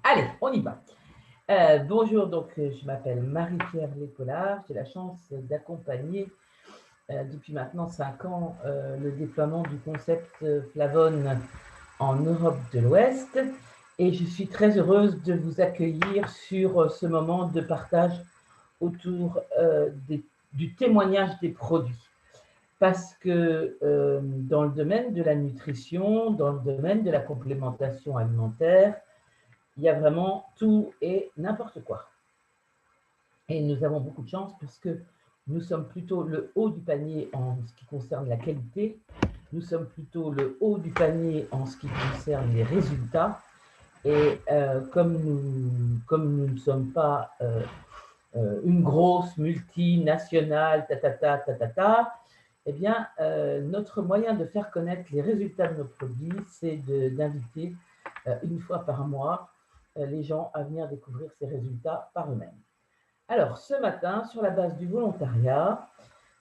Allez, on y va. Bonjour, donc je m'appelle Marie-Pierre Lécolard. J'ai la chance d'accompagner depuis maintenant 5 ans le déploiement du concept Flavonne en Europe de l'Ouest. Et je suis très heureuse de vous accueillir sur ce moment de partage autour du témoignage des produits. Parce que dans le domaine de la nutrition, dans le domaine de la complémentation alimentaire, il y a vraiment tout et n'importe quoi. Et nous avons beaucoup de chance parce que nous sommes plutôt le haut du panier en ce qui concerne la qualité, nous sommes plutôt le haut du panier en ce qui concerne les résultats. Et comme nous ne sommes pas une grosse multinationale, eh bien, notre moyen de faire connaître les résultats de nos produits, c'est d'inviter une fois par mois les gens à venir découvrir ces résultats par eux-mêmes. Alors, ce matin, sur la base du volontariat,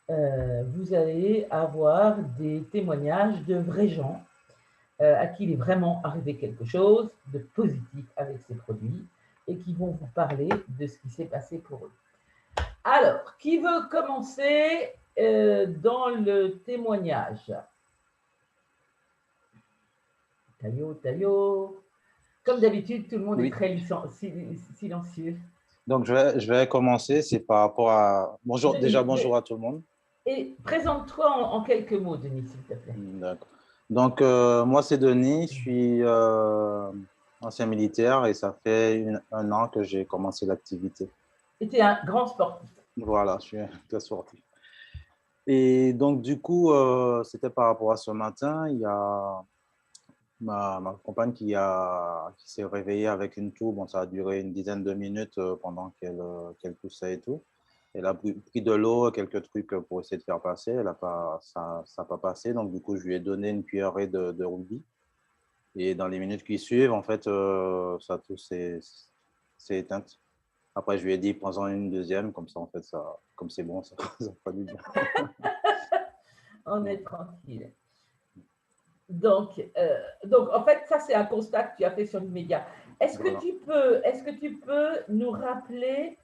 vous allez avoir des témoignages de vrais gens à qui il est vraiment arrivé quelque chose de positif avec ces produits et qui vont vous parler de ce qui s'est passé pour eux. Alors, qui veut commencer dans le témoignage? Taillot. Comme d'habitude, tout le monde est Oui. très silencieux. Donc, je vais commencer. C'est par rapport à… Bonjour, Denis, déjà, bonjour à tout le monde. Et présente-toi en quelques mots, Denis, s'il te plaît. D'accord. Donc, moi, c'est Denis. Je suis ancien militaire et ça fait 1 an que j'ai commencé l'activité. Et tu es un grand sportif. Voilà, je suis très sportif. Et donc, du coup, c'était par rapport à ce matin. Il y a ma compagne qui s'est réveillée avec une toux. Bon, ça a duré une dizaine de minutes pendant qu'elle toussait et tout. Elle a pris de l'eau, quelques trucs pour essayer de faire passer. Ça n'a pas passé. Donc, du coup, je lui ai donné une cuillerée de rubis. Et dans les minutes qui suivent, en fait, sa toux s'est éteinte. Après, je lui ai dit, prends-en une deuxième. Comme ça, en fait, comme c'est bon, ça fera du bien. On est tranquille. Donc, en fait, ça, c'est un constat que tu as fait sur l'immédiat. Est-ce que tu peux nous rappeler,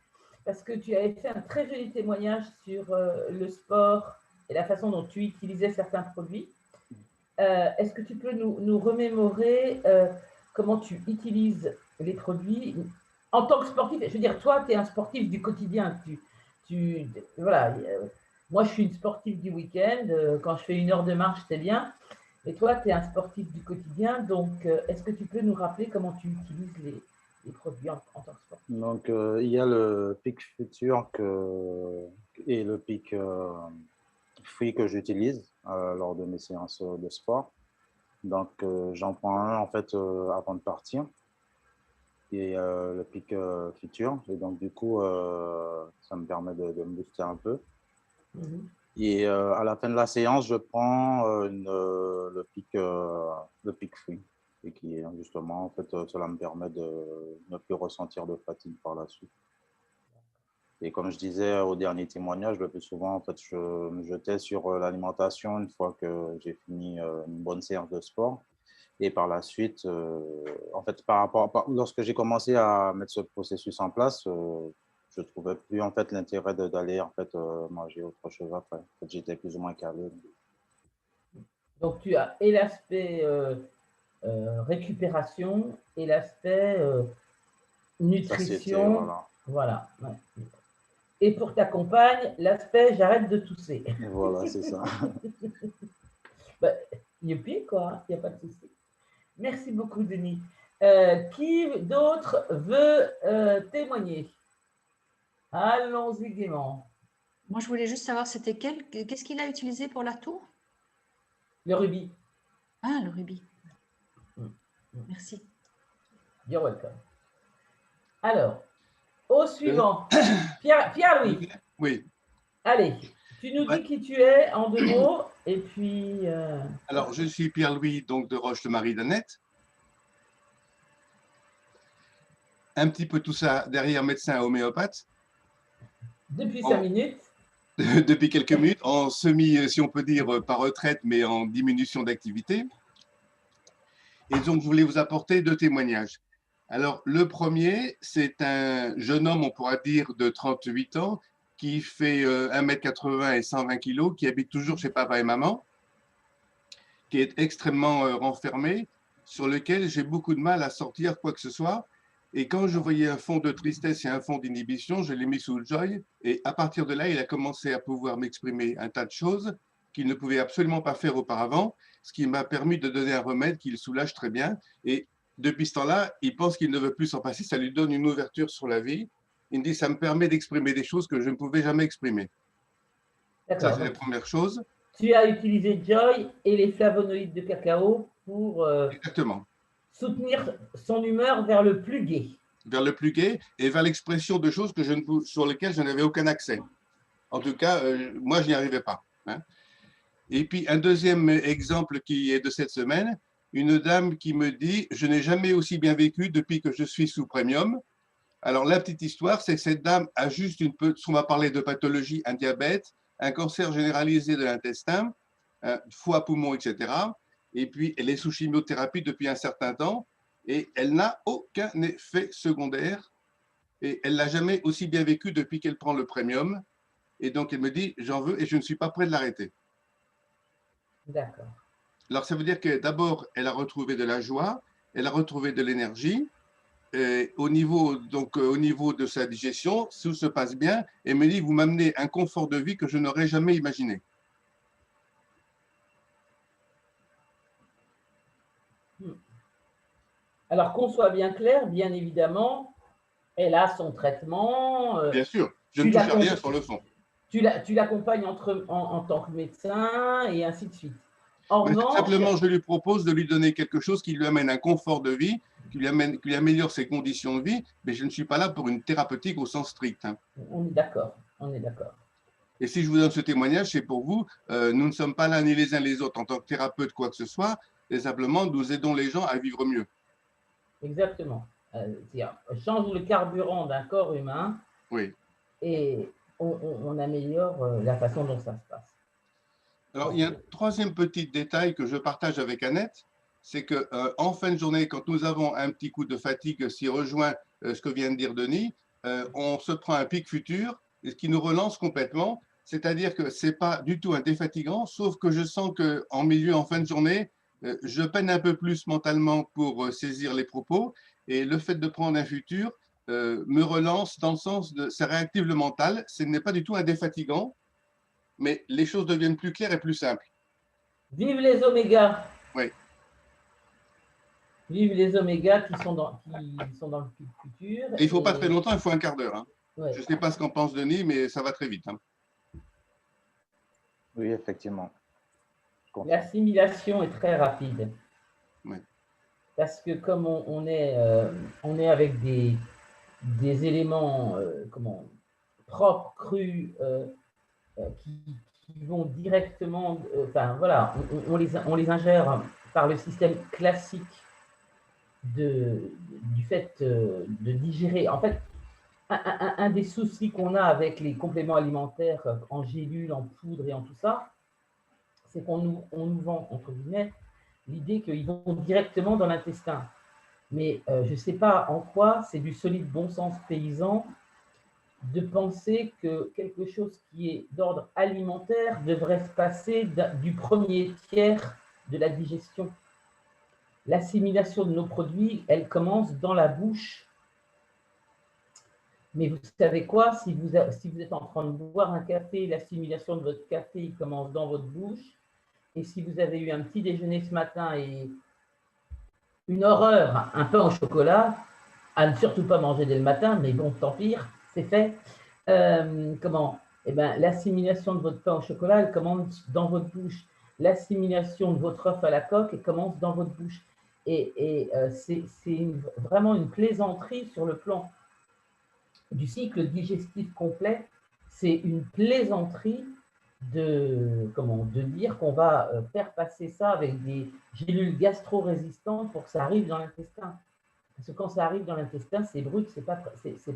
parce que tu avais fait un très joli témoignage sur le sport et la façon dont tu utilisais certains produits. Est-ce que tu peux nous remémorer comment tu utilises les produits en tant que sportif? Je veux dire, toi, tu es un sportif du quotidien. Voilà. Moi, je suis une sportive du week-end. Quand je fais 1 heure de marche, c'est bien. Et toi, tu es un sportif du quotidien. Donc, est-ce que tu peux nous rappeler comment tu utilises les produits en tant que sportif? Donc, il y a le pic futur et le pic free que j'utilise lors de mes séances de sport. Donc, j'en prends un en fait avant de partir et le pic futur. Et donc, du coup, ça me permet de me booster un peu. Et à la fin de la séance, je prends le pic free. Et qui justement, en fait, cela me permet de ne plus ressentir de fatigue par la suite. Et comme je disais au dernier témoignage, le plus souvent, en fait, je me jetais sur l'alimentation une fois que j'ai fini une bonne séance de sport. Et par la suite, en fait, lorsque j'ai commencé à mettre ce processus en place, je ne trouvais plus en fait l'intérêt d'aller en fait manger autre chose après. En fait, j'étais plus ou moins calé. Donc, tu as et l'aspect récupération et l'aspect Satiété, nutrition. voilà. Voilà. Ouais. Et pour ta compagne, l'aspect j'arrête de tousser. Voilà, c'est ça. Bah, youpi, quoi, il n'y a pas de souci. Merci beaucoup, Denis. Qui d'autre veut témoigner? Allons-y gaiement. Moi, je voulais juste savoir, qu'est-ce qu'il a utilisé pour la toux? Le rubis. Ah, le rubis. Merci. You're welcome. Alors, au suivant. Pierre-Louis. Oui. Allez, tu nous dis qui tu es en 2 mots, et puis… Alors, je suis Pierre-Louis, donc de Roche-de-Marie-Danette. Un petit peu tout ça derrière médecin homéopathe. Depuis 5 minutes. Depuis quelques minutes, en semi, si on peut dire, pas retraite, mais en diminution d'activité. Et donc, je voulais vous apporter 2 témoignages. Alors, le premier, c'est un jeune homme, on pourra dire, de 38 ans, qui fait 1,80 m et 120 kg, qui habite toujours chez papa et maman, qui est extrêmement renfermé, sur lequel j'ai beaucoup de mal à sortir quoi que ce soit. Et quand je voyais un fond de tristesse et un fond d'inhibition, je l'ai mis sous le joy. Et à partir de là, il a commencé à pouvoir m'exprimer un tas de choses qu'il ne pouvait absolument pas faire auparavant, ce qui m'a permis de donner un remède qui le soulage très bien. Et depuis ce temps-là, il pense qu'il ne veut plus s'en passer. Ça lui donne une ouverture sur la vie. Il me dit, ça me permet d'exprimer des choses que je ne pouvais jamais exprimer. Ça, D'accord. c'est la Donc, première chose. tu as utilisé Joy et les flavonoïdes de cacao pour Exactement. soutenir son humeur vers le plus gai. Vers le plus gai et vers l'expression de choses que sur lesquelles je n'avais aucun accès. En tout cas, moi, je n'y arrivais pas. Hein. Et puis, un deuxième exemple qui est de cette semaine, une dame qui me dit « Je n'ai jamais aussi bien vécu depuis que je suis sous premium ». Alors, la petite histoire, c'est que cette dame a juste on va parler de pathologie, un diabète, un cancer généralisé de l'intestin, foie, poumon, etc. Et puis, elle est sous chimiothérapie depuis un certain temps et elle n'a aucun effet secondaire et elle l'a jamais aussi bien vécu depuis qu'elle prend le premium. Et donc, elle me dit, j'en veux et je ne suis pas prêt de l'arrêter. D'accord. Alors, ça veut dire que d'abord, elle a retrouvé de la joie, elle a retrouvé de l'énergie. Au niveau de sa digestion, tout se passe bien. Et elle me dit, vous m'amenez un confort de vie que je n'aurais jamais imaginé. Alors qu'on soit bien clair, bien évidemment, elle a son traitement. Bien sûr, je ne touche à rien sur le fond. Tu l'accompagnes en tant que médecin et ainsi de suite. En Mais revanche, simplement, je lui propose de lui donner quelque chose qui lui amène un confort de vie, qui lui améliore ses conditions de vie, mais je ne suis pas là pour une thérapeutique au sens strict. Hein. On est d'accord, on est d'accord. Et si je vous donne ce témoignage, c'est pour vous, nous ne sommes pas là ni les uns les autres en tant que thérapeute, quoi que ce soit, et simplement nous aidons les gens à vivre mieux. Exactement. Change le carburant d'un corps humain Oui. et on améliore la façon dont ça se passe. Alors, il y a un troisième petit détail que je partage avec Annette, c'est qu'en fin de journée, quand nous avons un petit coup de fatigue, s'y rejoint ce que vient de dire Denis, on se prend un pic futur, ce qui nous relance complètement, c'est-à-dire que ce n'est pas du tout un défatigant, sauf que je sens qu'en milieu, en fin de journée, je peine un peu plus mentalement pour saisir les propos, et le fait de prendre un futur me relance dans le sens de ça réactive le mental, ce n'est pas du tout un défatigant, mais les choses deviennent plus claires et plus simples. Vive les omégas! Oui. Vive les omégas qui sont dans le futur. Et il ne faut pas très longtemps, il faut un quart d'heure. Hein. Ouais. Je ne sais pas ce qu'en pense Denis, mais ça va très vite. Hein. Oui, effectivement. L'assimilation est très rapide. Oui. Parce que comme on est avec des éléments propres, crus, qui vont directement, enfin voilà, on les ingère par le système classique du fait de digérer. En fait, un des soucis qu'on a avec les compléments alimentaires en gélules, en poudre et en tout ça, c'est qu'on nous vend, entre guillemets, l'idée qu'ils vont directement dans l'intestin. Mais je ne sais pas en quoi c'est du solide bon sens paysan de penser que quelque chose qui est d'ordre alimentaire devrait se passer du premier tiers de la digestion. L'assimilation de nos produits, elle commence dans la bouche. Mais vous savez quoi, si vous êtes en train de boire un café, l'assimilation de votre café commence dans votre bouche. Et si vous avez eu un petit déjeuner ce matin et une horreur, un pain au chocolat, à ne surtout pas manger dès le matin, mais bon, tant pire, c'est fait. L'assimilation de votre pain au chocolat, elle commence dans votre bouche. L'assimilation de votre œuf à la coque, elle commence dans votre bouche. Et c'est vraiment une plaisanterie sur le plan du cycle digestif complet. C'est une plaisanterie de dire qu'on va faire passer ça avec des gélules gastro-résistantes pour que ça arrive dans l'intestin. Parce que quand ça arrive dans l'intestin, c'est brut, c'est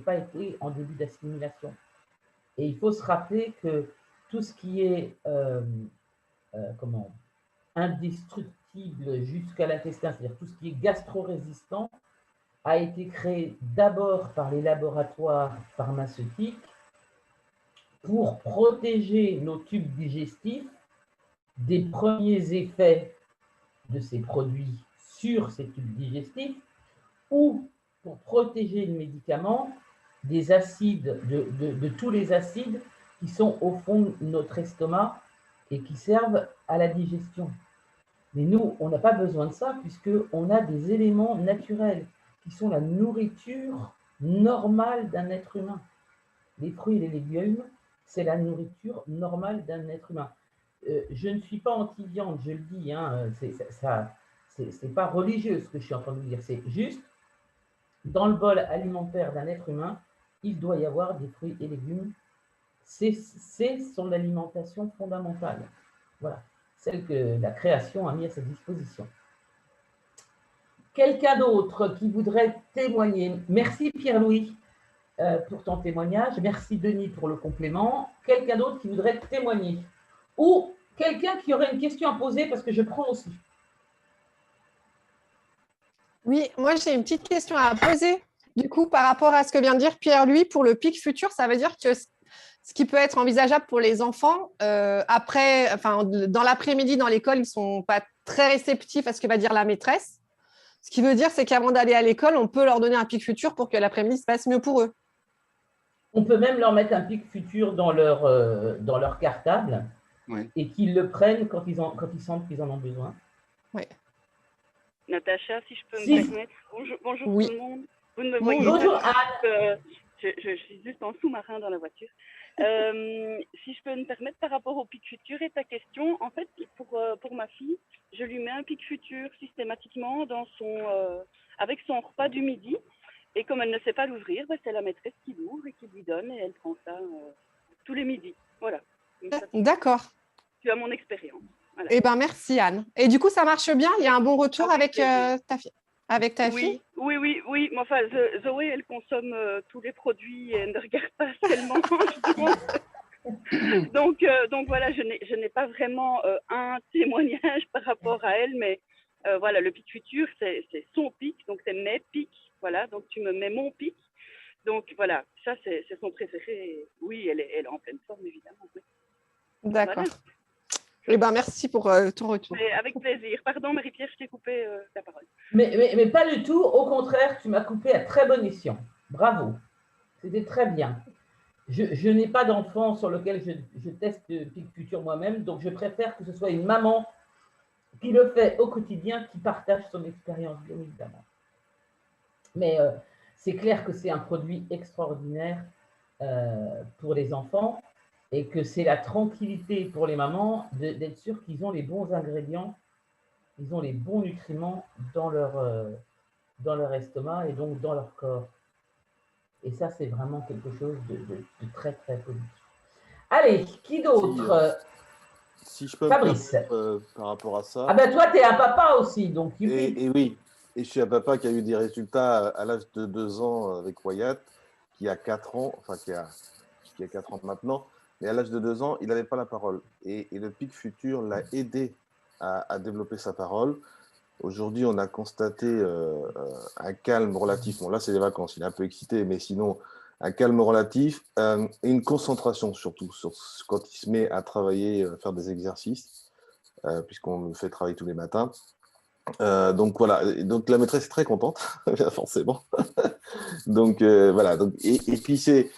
pas été en début d'assimilation. Et il faut se rappeler que tout ce qui est indestructible jusqu'à l'intestin, c'est-à-dire tout ce qui est gastro-résistant, a été créé d'abord par les laboratoires pharmaceutiques pour protéger nos tubes digestifs des premiers effets de ces produits sur ces tubes digestifs ou pour protéger le médicament des acides, de tous les acides qui sont au fond de notre estomac et qui servent à la digestion. Mais nous, on n'a pas besoin de ça puisqu'on a des éléments naturels qui sont la nourriture normale d'un être humain. Les fruits et les légumes, c'est la nourriture normale d'un être humain. Je ne suis pas anti-viande, je le dis, hein, c'est pas religieux ce que je suis en train de vous dire, c'est juste dans le bol alimentaire d'un être humain, il doit y avoir des fruits et légumes. C'est son alimentation fondamentale. Voilà, celle que la création a mis à sa disposition. Quelqu'un d'autre qui voudrait témoigner? Merci Pierre-Louis pour ton témoignage. Merci Denis pour le complément. Quelqu'un d'autre qui voudrait témoigner? Ou quelqu'un qui aurait une question à poser parce que je prends aussi. Oui, moi j'ai une petite question à poser. Du coup, par rapport à ce que vient de dire Pierre-Louis, pour le pic futur, ça veut dire que ce qui peut être envisageable pour les enfants, après, enfin, dans l'après-midi, dans l'école, ils ne sont pas très réceptifs à ce que va dire la maîtresse. Ce qui veut dire, c'est qu'avant d'aller à l'école, on peut leur donner un pic futur pour que l'après-midi se passe mieux pour eux. On peut même leur mettre un pic futur dans leur cartable et qu'ils le prennent quand ils sentent qu'ils en ont besoin. Oui. Natacha, si je peux me permettre. Bonjour oui. tout le monde. Vous ne me voyez bonjour pas. Anne. Je suis juste en sous-marin dans la voiture. Si je peux me permettre par rapport au pic futur et ta question, en fait, pour ma fille, je lui mets un pic futur systématiquement avec son repas du midi. Et comme elle ne sait pas l'ouvrir, c'est la maîtresse qui l'ouvre et qui lui donne et elle prend ça tous les midis. Voilà. D'accord. Tu as mon expérience. Voilà. Eh bien, merci Anne. Et du coup, ça marche bien? Il y a un bon retour avec ta fille? Oui. Mais enfin, Zoé, elle consomme tous les produits et elle ne regarde pas ce qu'elle mange. Donc voilà, je n'ai pas vraiment un témoignage par rapport à elle, mais voilà, le pic futur, c'est son pic, donc c'est mes pics. Voilà, donc tu me mets mon pic. Donc voilà, ça c'est son préféré. Oui, elle est en pleine forme, évidemment. Oui. D'accord. Voilà. Eh ben, merci pour ton retour. Mais avec plaisir. Pardon, Marie-Pierre, je t'ai coupé la parole. Mais pas du tout. Au contraire, tu m'as coupé à très bon escient. Bravo. C'était très bien. Je n'ai pas d'enfant sur lequel je teste pic futur moi-même, donc je préfère que ce soit une maman qui le fait au quotidien, qui partage son expérience, bien évidemment. Mais c'est clair que c'est un produit extraordinaire pour les enfants et que c'est la tranquillité pour les mamans d'être sûr qu'ils ont les bons ingrédients, ils ont les bons nutriments dans leur estomac et donc dans leur corps. Et ça, c'est vraiment quelque chose de très, très positif. Allez, qui d'autre? Si je peux Fabrice. Par rapport à ça. Ah ben toi, tu es un papa aussi, donc et oui, et je suis un papa qui a eu des résultats à l'âge de 2 ans avec Wyatt, qui a 4 ans, enfin qui a 4 ans maintenant, mais à l'âge de 2 ans, il n'avait pas la parole. Et le pic futur l'a aidé à développer sa parole. Aujourd'hui, on a constaté un calme relatif. Bon, là, c'est les vacances, il est un peu excité, mais sinon, un calme relatif et une concentration surtout quand il se met à travailler, à faire des exercices, puisqu'on le fait travailler tous les matins. Donc voilà, donc la maîtresse est très contente, forcément. Donc voilà, et puis c'est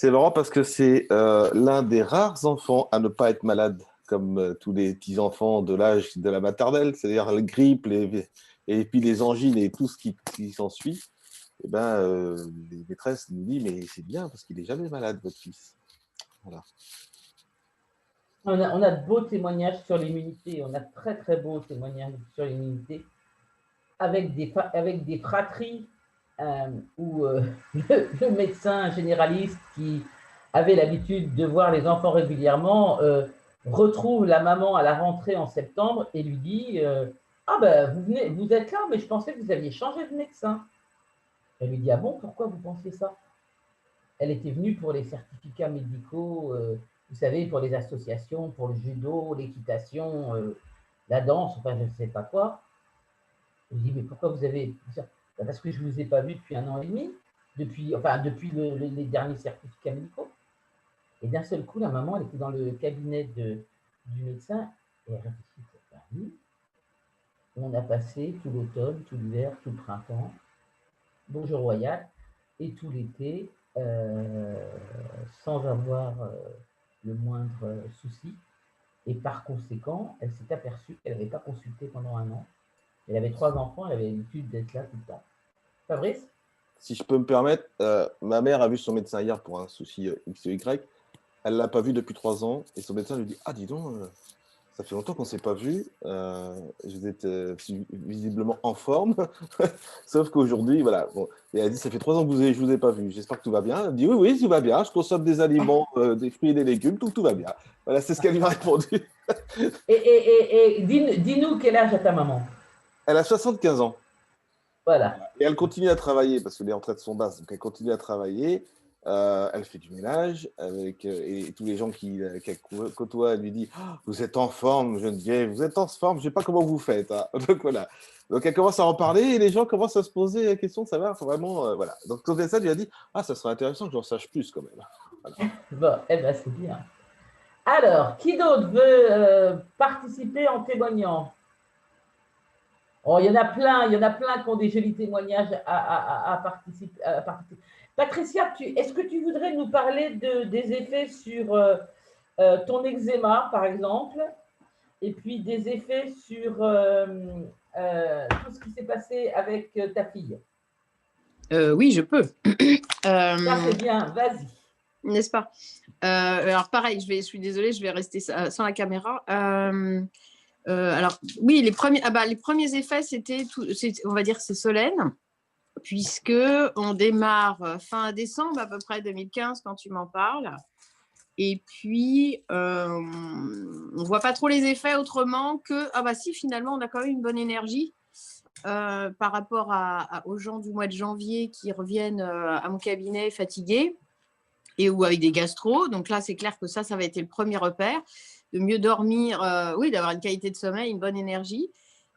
marrant parce que c'est l'un des rares enfants à ne pas être malade, comme tous les petits-enfants de l'âge de la maternelle, c'est-à-dire la grippe, et puis les angines et tout ce qui s'ensuit. Eh ben, les maîtresses nous disent, mais c'est bien parce qu'il n'est jamais malade, votre fils. Voilà. On a de beaux témoignages sur l'immunité, on a de très très beaux témoignages sur l'immunité, avec des fratries où le médecin généraliste qui avait l'habitude de voir les enfants régulièrement retrouve la maman à la rentrée en septembre et lui dit ah ben vous êtes là, mais je pensais que vous aviez changé de médecin. Elle lui dit ah bon, pourquoi vous pensiez ça? Elle était venue pour les certificats médicaux, vous savez, pour les associations, pour le judo, l'équitation, la danse, enfin je ne sais pas quoi. Je lui dis mais pourquoi vous avez... Parce que je ne vous ai pas vu depuis 1 an et demi, depuis les derniers certificats médicaux. Et d'un seul coup, la maman, elle était dans le cabinet du médecin et elle réfléchit, oui, on a passé tout l'automne, tout l'hiver, tout le printemps, bonjour royal, et tout l'été, sans avoir le moindre souci. Et par conséquent, elle s'est aperçue qu'elle n'avait pas consulté pendant 1 an. Elle avait 3 enfants, elle avait l'habitude d'être là tout le temps. Fabrice? Si je peux me permettre, ma mère a vu son médecin hier pour un souci X ou Y. Elle ne l'a pas vu depuis 3 ans et son médecin lui dit « Ah, dis donc, ça fait longtemps qu'on ne s'est pas vu. Vous êtes visiblement en forme. » Sauf qu'aujourd'hui, voilà. Bon, et elle dit « Ça fait 3 ans que je ne vous ai pas vu. J'espère que tout va bien. » Elle dit « Oui, oui, tout va bien. Je consomme des aliments, des fruits et des légumes. Tout va bien. » Voilà, c'est ce qu'elle lui a répondu. Et dis-nous quel âge a ta maman? Elle a 75 ans. Voilà. Et elle continue à travailler parce que les retraites sont basses. Donc, elle continue à travailler. Elle fait du ménage avec et tous les gens qu'elle côtoie, elle lui dit oh, « Vous êtes en forme, Geneviève, vous êtes en forme, je ne sais pas comment vous faites. Hein. » Donc voilà. Donc elle commence à en parler et les gens commencent à se poser la question de savoir vraiment. Voilà. Donc son médecin lui a dit « Ah, ça serait intéressant que j'en sache plus quand même. » Voilà. Bon, eh ben, c'est bien. Alors, qui d'autre veut participer en témoignant? Oh, il y en a plein qui ont des jolis témoignages à participer. Patricia, est-ce que tu voudrais nous parler des effets sur ton eczéma, par exemple, et puis des effets sur tout ce qui s'est passé avec ta fille? Oui, je peux. Ça, c'est bien, vas-y. N'est-ce pas? Alors, pareil, je suis désolée, je vais rester sans la caméra. Alors, oui, les premiers effets, on va dire, c'est Solène, puisque on démarre fin décembre, à peu près 2015, quand tu m'en parles. Et puis, on ne voit pas trop les effets autrement que, ah bah si, finalement, on a quand même une bonne énergie par rapport aux gens du mois de janvier qui reviennent à mon cabinet fatigués ou avec des gastros. Donc là, c'est clair que ça va être le premier repère, de mieux dormir, d'avoir une qualité de sommeil, une bonne énergie.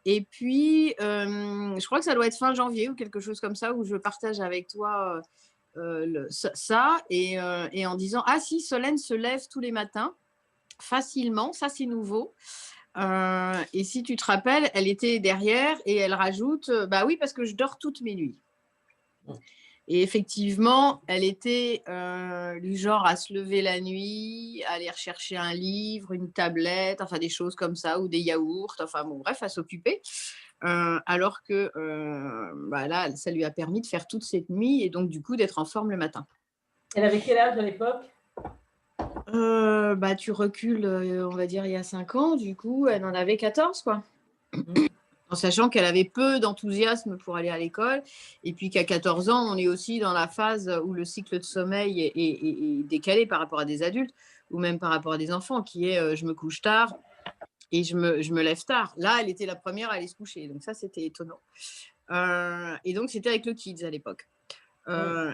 Et puis, je crois que ça doit être fin janvier ou quelque chose comme ça, où je partage avec toi ça, et en disant « Ah si, Solène se lève tous les matins, facilement, ça c'est nouveau. » Et si tu te rappelles, elle était derrière et elle rajoute « Bah oui, parce que je dors toutes mes nuits. » Et effectivement, elle était du genre à se lever la nuit, à aller rechercher un livre, une tablette, enfin des choses comme ça, ou des yaourts, enfin bon, bref, à s'occuper. Alors que là, ça lui a permis de faire toute cette nuit et donc du coup d'être en forme le matin. Elle avait quel âge à l'époque? Tu recules, on va dire, il y a 5 ans, du coup, elle en avait 14, quoi. En sachant qu'elle avait peu d'enthousiasme pour aller à l'école, et puis qu'à 14 ans, on est aussi dans la phase où le cycle de sommeil est décalé par rapport à des adultes, ou même par rapport à des enfants, qui est je me couche tard et je me lève tard. Là, elle était la première à aller se coucher, donc ça, c'était étonnant. Et donc, c'était avec le Kids à l'époque.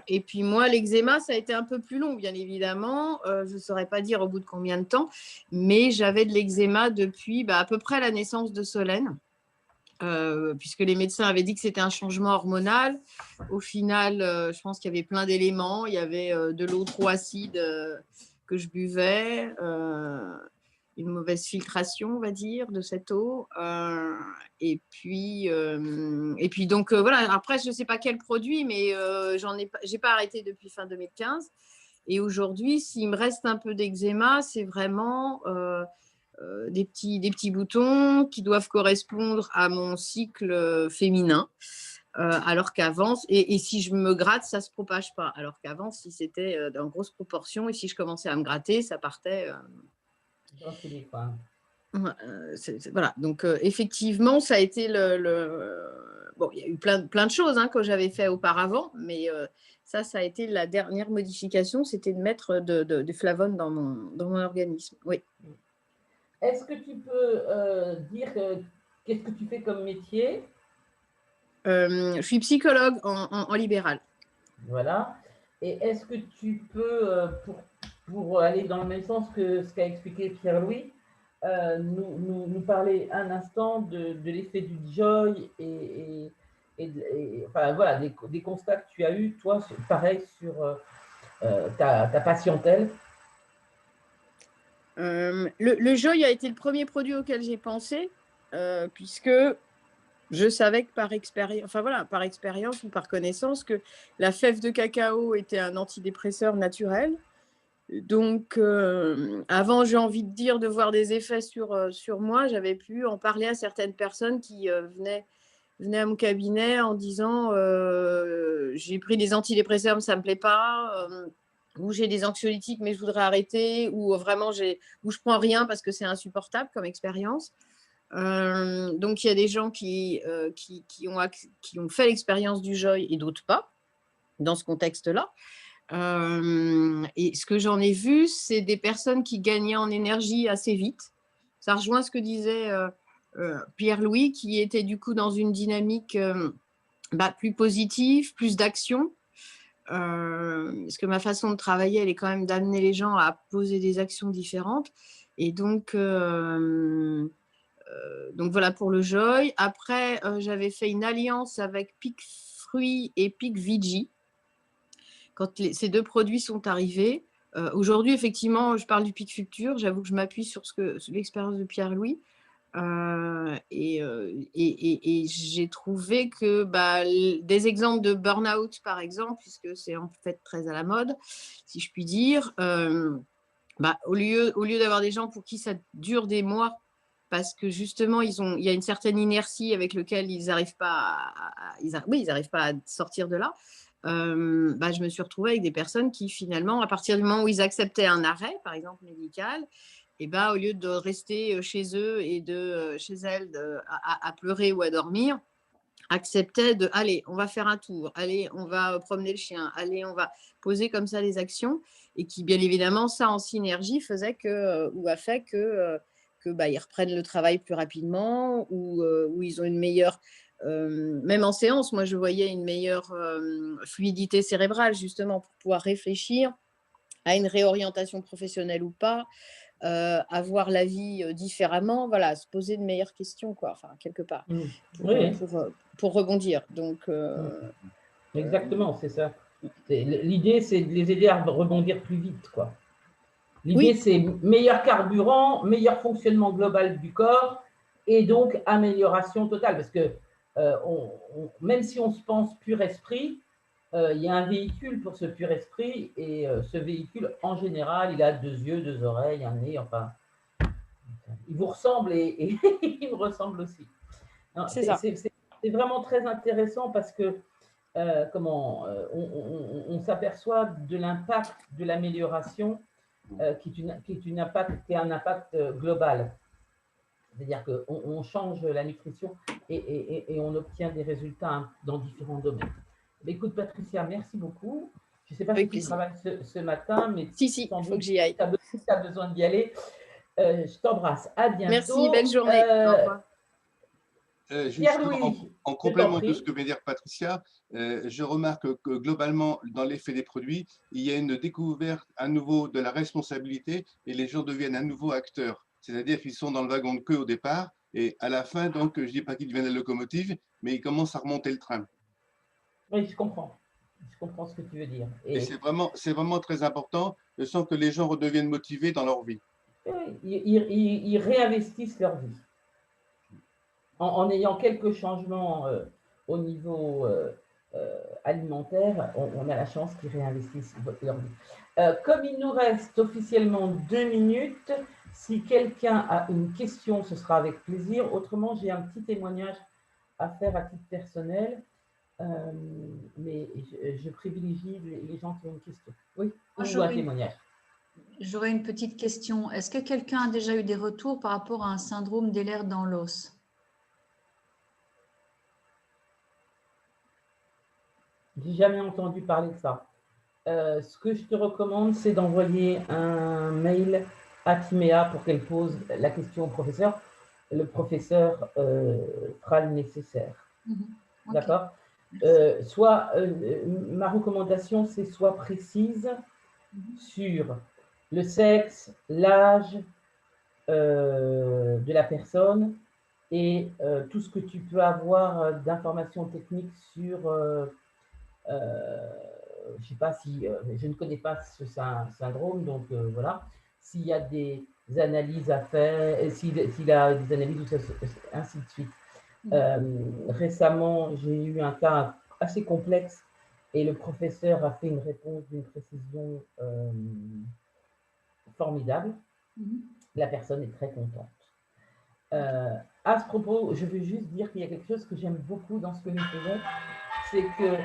Et puis moi, l'eczéma, ça a été un peu plus long, bien évidemment. Je ne saurais pas dire au bout de combien de temps, mais j'avais de l'eczéma depuis à peu près la naissance de Solène. Puisque les médecins avaient dit que c'était un changement hormonal. Au final, je pense qu'il y avait plein d'éléments. Il y avait de l'eau trop acide que je buvais, une mauvaise filtration, on va dire, de cette eau. Et puis donc, voilà. Après, je ne sais pas quel produit, mais j'ai pas arrêté depuis fin 2015. Et aujourd'hui, s'il me reste un peu d'eczéma, c'est vraiment... des petits boutons qui doivent correspondre à mon cycle féminin, alors qu'avant, et si je me gratte, ça ne se propage pas, alors qu'avant, si c'était en grosse proportion, et si je commençais à me gratter, ça partait. Voilà, donc effectivement, ça a été Bon, il y a eu plein de choses que j'avais fait auparavant, mais ça a été la dernière modification, c'était de mettre de flavone dans mon organisme, oui. Est-ce que tu peux dire qu'est-ce que tu fais comme métier? Je suis psychologue en libéral. Voilà. Et est-ce que tu peux, pour aller dans le même sens que ce qu'a expliqué Pierre-Louis, nous parler un instant de l'effet du joy et enfin, voilà, des constats que tu as eus, toi, pareil, sur ta patientèle. Le Joy a été le premier produit auquel j'ai pensé, puisque je savais que par expérience, enfin voilà, par expérience ou par connaissance, que la fève de cacao était un antidépresseur naturel. Donc, avant, j'ai envie de dire, de voir des effets sur moi, j'avais pu en parler à certaines personnes qui venaient à mon cabinet en disant j'ai pris des antidépresseurs, mais ça ne me plaît pas, ou j'ai des anxiolytiques, mais je voudrais arrêter, ou vraiment, ou je prends rien parce que c'est insupportable comme expérience. Donc, il y a des gens qui ont fait l'expérience du Joy et d'autres pas, dans ce contexte-là. Et ce que j'en ai vu, c'est des personnes qui gagnaient en énergie assez vite. Ça rejoint ce que disait Pierre-Louis, qui était du coup dans une dynamique plus positive, plus d'action. Parce que ma façon de travailler, elle est quand même d'amener les gens à poser des actions différentes. Et donc voilà pour le Joy. Après, j'avais fait une alliance avec Pic Fruits et Pic Vigi. Quand ces deux produits sont arrivés, aujourd'hui, effectivement, je parle du Pic Futur. J'avoue que je m'appuie sur l'expérience de Pierre-Louis. Et j'ai trouvé que des exemples de burn-out, par exemple, puisque c'est en fait très à la mode, si je puis dire, au lieu d'avoir des gens pour qui ça dure des mois, parce que justement, il y a une certaine inertie avec laquelle ils n'arrivent pas à sortir de là. Je me suis retrouvée avec des personnes qui, finalement, à partir du moment où ils acceptaient un arrêt, par exemple médical, et au lieu de rester chez eux et chez elles à pleurer ou à dormir, acceptaient de allez, on va faire un tour, allez, on va promener le chien, allez, on va poser comme ça les actions, et qui, bien évidemment, ça en synergie faisait a fait que ils reprennent le travail plus rapidement, ou ils ont une meilleure, même en séance, moi je voyais une meilleure fluidité cérébrale, justement, pour pouvoir réfléchir à une réorientation professionnelle ou pas, à voir la vie différemment, voilà, se poser de meilleures questions, quoi, enfin, quelque part, pour rebondir. Donc, exactement, c'est ça. L'idée, c'est de les aider à rebondir plus vite, quoi. L'idée, c'est meilleur carburant, meilleur fonctionnement global du corps, et donc amélioration totale. Parce que même si on se pense pur esprit, il y a un véhicule pour ce pur esprit, et ce véhicule, en général, il a 2 yeux, 2 oreilles, un nez, enfin, il vous ressemble et il me ressemble aussi. C'est vraiment très intéressant parce que on s'aperçoit de l'impact de l'amélioration qui est un impact global. C'est-à-dire qu'on change la nutrition et on obtient des résultats dans différents domaines. Mais écoute, Patricia, merci beaucoup. Je ne sais pas si tu travailles ce matin, mais si, il faut que j'y aille. Si tu as besoin d'y aller, je t'embrasse. À bientôt. Merci, belle journée. Au revoir. Justement, en complément de ce que vient dire Patricia, je remarque que globalement, dans l'effet des produits, il y a une découverte à nouveau de la responsabilité, et les gens deviennent à nouveau acteurs. C'est-à-dire qu'ils sont dans le wagon de queue au départ, et à la fin, donc, je ne dis pas qu'ils deviennent la locomotive, mais ils commencent à remonter le train. Oui, je comprends. Je comprends ce que tu veux dire. Et c'est vraiment très important, je sens que les gens redeviennent motivés dans leur vie. Oui, ils réinvestissent leur vie. En ayant quelques changements au niveau alimentaire, on a la chance qu'ils réinvestissent leur vie. Comme il nous reste officiellement 2 minutes, si quelqu'un a une question, ce sera avec plaisir. Autrement, j'ai un petit témoignage à faire à titre personnel, mais je privilégie les gens qui ont une question. Oui, ou un témoignage. J'aurais une petite question. Est-ce que quelqu'un a déjà eu des retours par rapport à un syndrome d'Ehlers dans l'os ? J'ai jamais entendu parler de ça. Ce que je te recommande, c'est d'envoyer un mail à Timéa pour qu'elle pose la question au professeur. Le professeur fera le nécessaire. Okay. D'accord. Ma recommandation, c'est soit précise sur le sexe, l'âge de la personne et tout ce que tu peux avoir d'informations techniques sur, je ne sais pas si, je ne connais pas ce syndrome, donc voilà, s'il y a des analyses à faire, et s'il a des analyses, ainsi de suite. Récemment, j'ai eu un cas assez complexe et le professeur a fait une réponse d'une précision formidable. La personne est très contente. À ce propos, je veux juste dire qu'il y a quelque chose que j'aime beaucoup dans ce que nous faisons, c'est que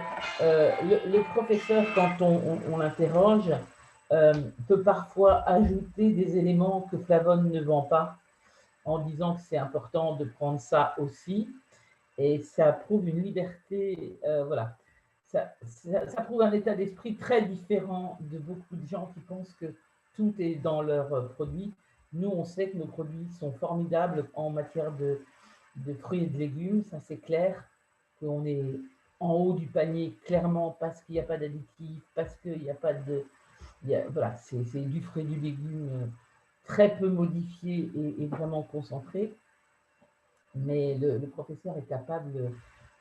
le professeur, quand on l'interroge, peut parfois ajouter des éléments que Flavonne ne vend pas, en disant que c'est important de prendre ça aussi. Et ça prouve une liberté, voilà. Ça prouve un état d'esprit très différent de beaucoup de gens qui pensent que tout est dans leurs produits. Nous, on sait que nos produits sont formidables en matière de fruits et de légumes, ça c'est clair, qu'on est en haut du panier clairement parce qu'il n'y a pas d'additifs, parce qu'il n'y a pas de... voilà, c'est du fruit et du légume très peu modifié et vraiment concentré. Mais le professeur est capable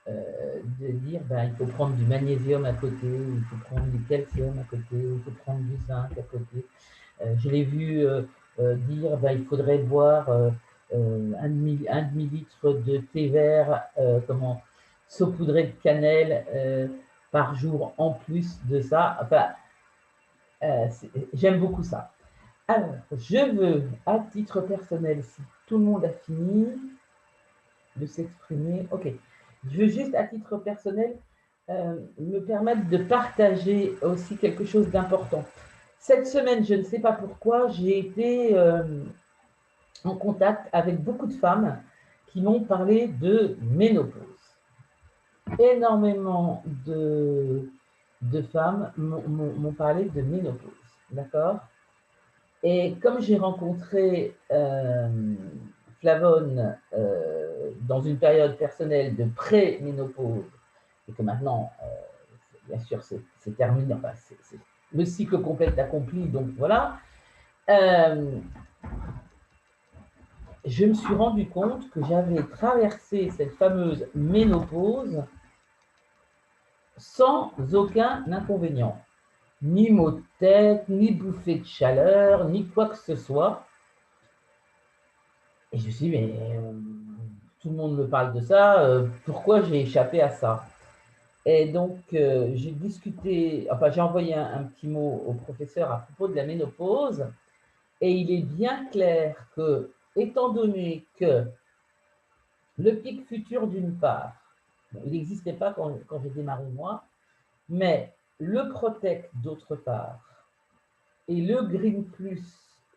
de dire il faut prendre du magnésium à côté, il faut prendre du calcium à côté, il faut prendre du zinc à côté. Je l'ai vu dire il faudrait boire un demi-litre de thé vert saupoudré de cannelle par jour en plus de ça. Enfin, j'aime beaucoup ça. Alors, je veux, à titre personnel, si tout le monde a fini de s'exprimer, ok. Je veux juste, à titre personnel, me permettre de partager aussi quelque chose d'important. Cette semaine, je ne sais pas pourquoi, j'ai été en contact avec beaucoup de femmes qui m'ont parlé de ménopause. Énormément de femmes m'ont parlé de ménopause, d'accord? Et comme j'ai rencontré Flavonne dans une période personnelle de pré-ménopause, et que maintenant, bien sûr, c'est terminé, enfin, le cycle complet est accompli, donc voilà, je me suis rendu compte que j'avais traversé cette fameuse ménopause sans aucun inconvénient. Ni maux de tête, ni bouffée de chaleur, ni quoi que ce soit. Et je me suis dit, mais tout le monde me parle de ça, pourquoi j'ai échappé à ça? Et donc, j'ai discuté, enfin, j'ai envoyé un petit mot au professeur à propos de la ménopause, et il est bien clair que, étant donné que le pic futur d'une part, il n'existait pas quand j'ai démarré moi, mais le Protect d'autre part, et le Green Plus,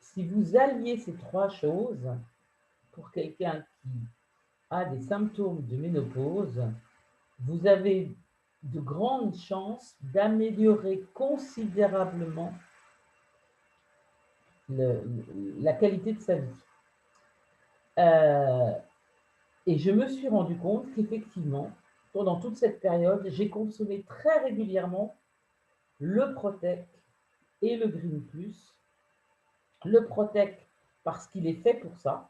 si vous alliez ces trois choses, pour quelqu'un qui a des symptômes de ménopause, vous avez de grandes chances d'améliorer considérablement la qualité de sa vie. Et je me suis rendu compte qu'effectivement, pendant toute cette période, j'ai consommé très régulièrement le Protect et le Green Plus. Le Protect parce qu'il est fait pour ça.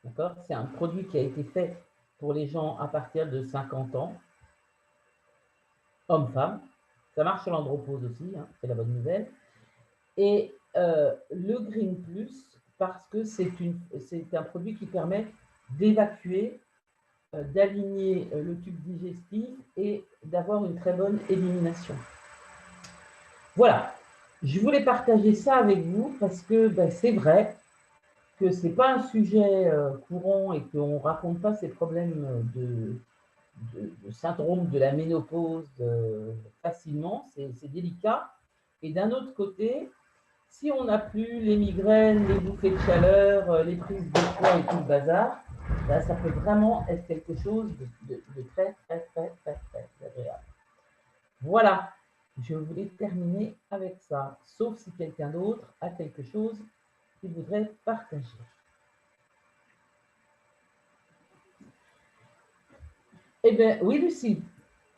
D'accord ? C'est un produit qui a été fait pour les gens à partir de 50 ans, hommes-femmes. Ça marche sur l'andropause aussi, hein, c'est la bonne nouvelle. Et le Green Plus, parce que c'est un produit qui permet d'évacuer, d'aligner le tube digestif et d'avoir une très bonne élimination. Voilà, je voulais partager ça avec vous parce que c'est vrai que ce n'est pas un sujet courant et qu'on ne raconte pas ces problèmes de syndrome de la ménopause facilement, c'est délicat. Et d'un autre côté, si on n'a plus les migraines, les bouffées de chaleur, les prises de poids et tout le bazar, ça peut vraiment être quelque chose de très, très, très, très, très agréable. Voilà, je voulais terminer avec ça, sauf si quelqu'un d'autre a quelque chose qu'il voudrait partager. Eh bien, oui, Lucie.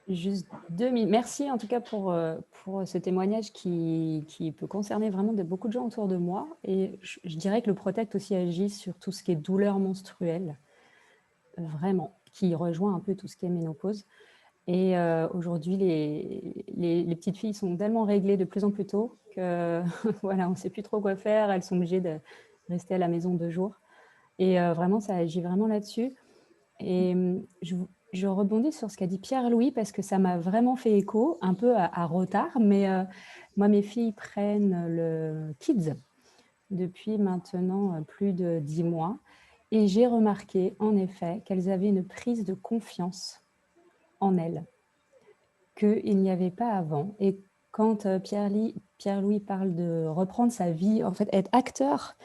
Juste 2 minutes. Merci en tout cas pour ce témoignage qui peut concerner vraiment beaucoup de gens autour de moi. Et je dirais que le Protect aussi agit sur tout ce qui est douleur menstruelle. vraiment, qui rejoint un peu tout ce qui est ménopause. Et aujourd'hui, les petites filles sont tellement réglées de plus en plus tôt que voilà, on ne sait plus trop quoi faire. Elles sont obligées de rester à la maison 2 jours. Et vraiment, ça agit vraiment là-dessus. Et je rebondis sur ce qu'a dit Pierre-Louis parce que ça m'a vraiment fait écho, un peu à retard. Mais moi, mes filles prennent le Kids depuis maintenant plus de 10 mois. Et j'ai remarqué, en effet, qu'elles avaient une prise de confiance en elles qu'il n'y avait pas avant. Et quand Pierre-Louis parle de reprendre sa vie, en fait, être acteur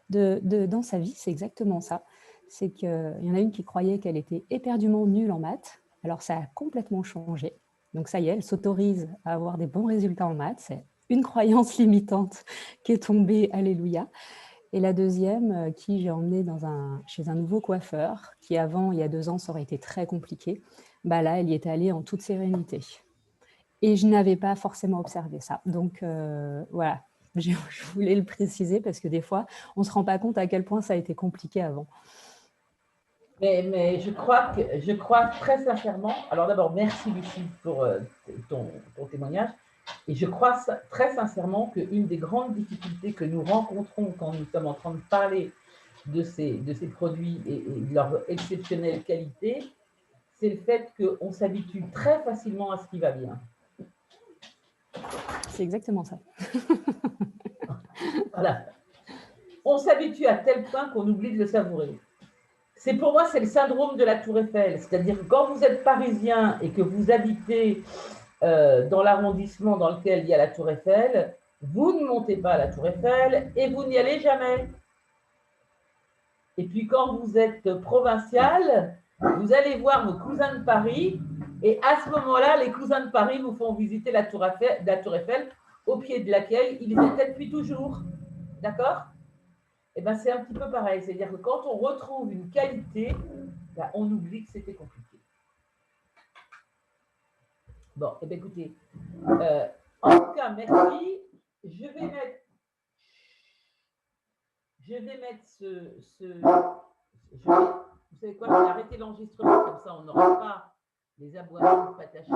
dans sa vie, c'est exactement ça. C'est qu'il y en a une qui croyait qu'elle était éperdument nulle en maths. Alors, ça a complètement changé. Donc, ça y est, elle s'autorise à avoir des bons résultats en maths. C'est une croyance limitante qui est tombée, alléluia. Et la deuxième, qui j'ai emmenée chez un nouveau coiffeur, qui avant, il y a 2 ans, ça aurait été très compliqué. Bah là, elle y est allée en toute sérénité. Et je n'avais pas forcément observé ça. Donc, voilà, je voulais le préciser parce que des fois, on ne se rend pas compte à quel point ça a été compliqué avant. Mais je crois très sincèrement, alors d'abord, merci Lucie pour ton témoignage, et je crois très sincèrement qu'une des grandes difficultés que nous rencontrons quand nous sommes en train de parler de ces produits et de leur exceptionnelle qualité, c'est le fait qu'on s'habitue très facilement à ce qui va bien. C'est exactement ça. Voilà. On s'habitue à tel point qu'on oublie de le savourer. Pour moi, c'est le syndrome de la Tour Eiffel. C'est-à-dire que quand vous êtes parisien et que vous habitez dans l'arrondissement dans lequel il y a la Tour Eiffel, vous ne montez pas à la Tour Eiffel et vous n'y allez jamais. Et puis quand vous êtes provincial, vous allez voir vos cousins de Paris et à ce moment-là, les cousins de Paris vous font visiter la Tour Eiffel au pied de laquelle ils étaient depuis toujours. D'accord ? Eh ben, c'est un petit peu pareil. C'est-à-dire que quand on retrouve une qualité, ben, on oublie que c'était compliqué. Bon, eh bien, écoutez, en tout cas, merci. Je vais mettre vous savez quoi, je vais arrêter l'enregistrement, comme ça on n'aura pas les aboiements de pataches.